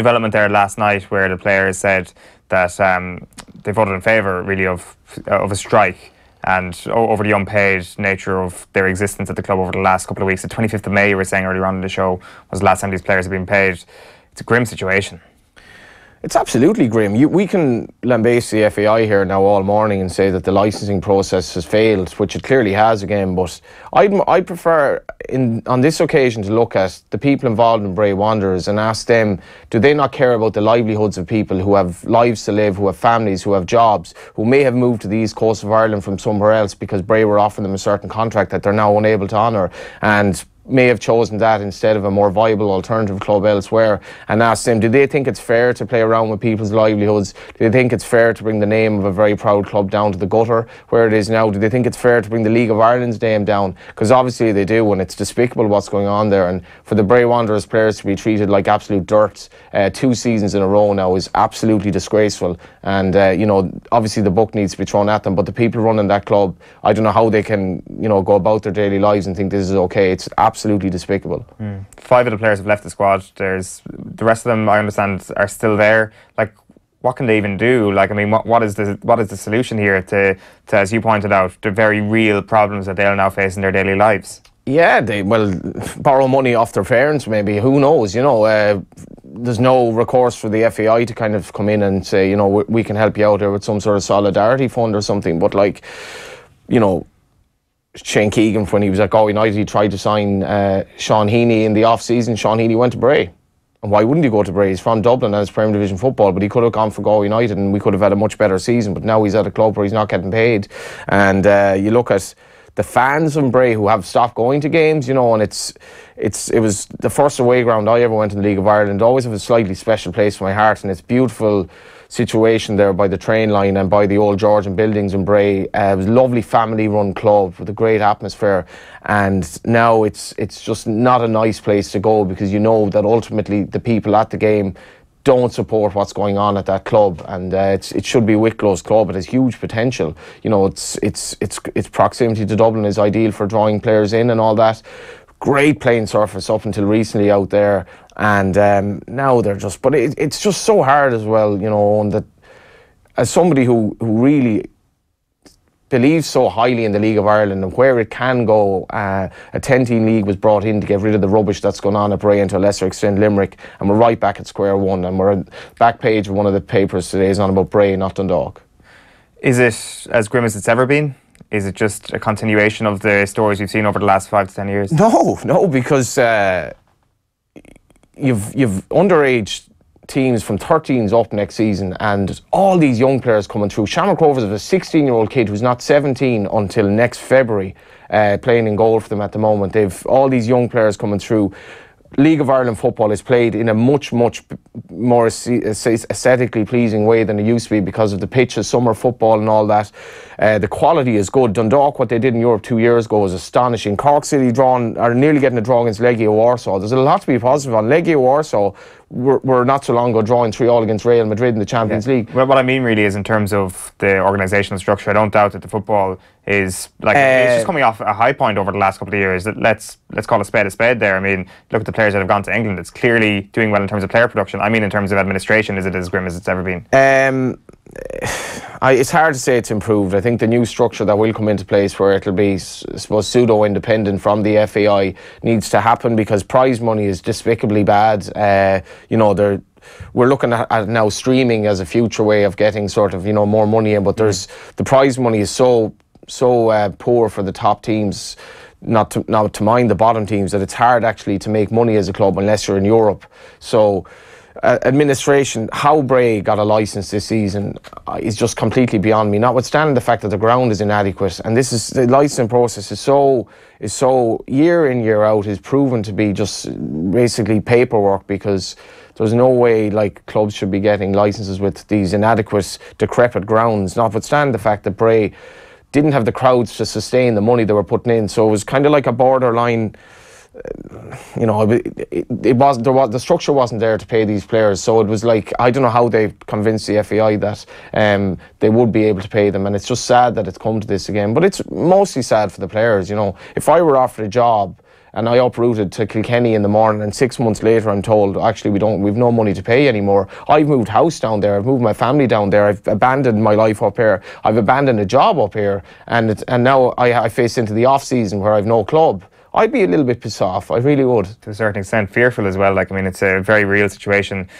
development there last night where the players said that they voted in favour, really, of a strike and over the unpaid nature of their existence at the club over the last couple of weeks. The 25th of May, you were saying earlier on in the show, was the last time these players have been paid. It's a grim situation. It's absolutely grim. We can lambaste the FAI here now all morning and say that the licensing process has failed, which it clearly has again, but I'd prefer on this occasion to look at the people involved in Bray Wanderers and ask them, do they not care about the livelihoods of people who have lives to live, who have families, who have jobs, who may have moved to the east coast of Ireland from somewhere else because Bray were offering them a certain contract that they're now unable to honour, and may have chosen that instead of a more viable alternative club elsewhere, and ask them, do they think it's fair to play around with people's livelihoods? Do they think it's fair to bring the name of a very proud club down to the gutter where it is now? Do they think it's fair to bring the League of Ireland's name down? Because obviously they do, and it's despicable what's going on there. And for the Bray Wanderers players to be treated like absolute dirt 2 seasons in a row now is absolutely disgraceful. And you know, obviously the book needs to be thrown at them, but the people running that club, I don't know how they can, you know, go about their daily lives and think this is okay. It's absolutely despicable. 5 of the players have left the squad. There's the rest of them, I understand, are still there. Like, what can they even do? Like, I mean, what is the solution here to, as you pointed out, the very real problems that they'll now face in their daily lives? Yeah, they borrow money off their parents, maybe. Who knows? You know, there's no recourse for the FAI to kind of come in and say, you know, we can help you out here with some sort of solidarity fund or something. But, like, you know, Shane Keegan, when he was at Galway United, he tried to sign Sean Heaney in the off-season. Sean Heaney went to Bray. And why wouldn't he go to Bray? He's from Dublin and it's Premier Division football, but he could have gone for Galway United and we could have had a much better season. But now he's at a club where he's not getting paid. And you look at the fans in Bray who have stopped going to games, you know, and it was the first away ground I ever went in the League of Ireland. Always have a slightly special place for my heart, and it's beautiful situation there by the train line and by the old Georgian buildings in Bray. It was a lovely family-run club with a great atmosphere, and now it's just not a nice place to go, because you know that ultimately the people at the game don't support what's going on at that club, and it should be Wicklow's club. It has huge potential. You know, its proximity to Dublin is ideal for drawing players in and all that. Great playing surface up until recently out there, and now they're just. But it's just so hard as well, you know, and that as somebody who really believes so highly in the League of Ireland and where it can go. A 10-team league was brought in to get rid of the rubbish that's gone on at Bray, and to a lesser extent Limerick, and we're right back at square one, and we're on the back page of one of the papers today is on about Bray, not Dundalk. Is it as grim as it's ever been? Is it just a continuation of the stories we've seen over the last 5 to 10 years? No, because you've underage teams from 13s up next season, and all these young players coming through. Shamrock Rovers have a 16-year-old kid who's not 17 until next February, playing in goal for them at the moment. They've all these young players coming through. League of Ireland football is played in a much more aesthetically pleasing way than it used to be because of the pitches, summer football and all that. The quality is good. Dundalk, what they did in Europe 2 years ago, was astonishing. Cork City are nearly getting a draw against Legia Warsaw. There's a lot to be positive on. Legia Warsaw were not so long ago drawing 3-3 against Real Madrid in the Champions League. Well, what I mean really is in terms of the organisational structure. I don't doubt that the football is it's just coming off a high point over the last couple of years. Let's call a spade there. I mean, look at the players that have gone to England. It's clearly doing well in terms of player production. I mean, in terms of administration, is it as grim as it's ever been? It's hard to say it's improved. I think the new structure that will come into place, where it'll be, I suppose, pseudo-independent from the FAI, needs to happen, because prize money is despicably bad. You know, we're looking at now streaming as a future way of getting sort of, you know, more money in, but the prize money is so poor for the top teams, not to mind the bottom teams, that it's hard actually to make money as a club unless you're in Europe. So administration, how Bray got a licence this season is just completely beyond me, notwithstanding the fact that the ground is inadequate, and the licensing process is so year in year out is proven to be just basically paperwork, because there's no way like clubs should be getting licences with these inadequate, decrepit grounds, notwithstanding the fact that Bray didn't have the crowds to sustain the money they were putting in. So it was kind of like a borderline, you know, the structure wasn't there to pay these players. So it was like, I don't know how they convinced the FAI that they would be able to pay them, and it's just sad that it's come to this again. But it's mostly sad for the players, you know. If I were offered a job and I uprooted to Kilkenny in the morning, and 6 months later I'm told, actually, we've no money to pay anymore. I've moved house down there, I've moved my family down there, I've abandoned my life up here, I've abandoned a job up here, and now I face into the off season where I've no club. I'd be a little bit pissed off, I really would. To a certain extent fearful as well. Like, I mean, it's a very real situation.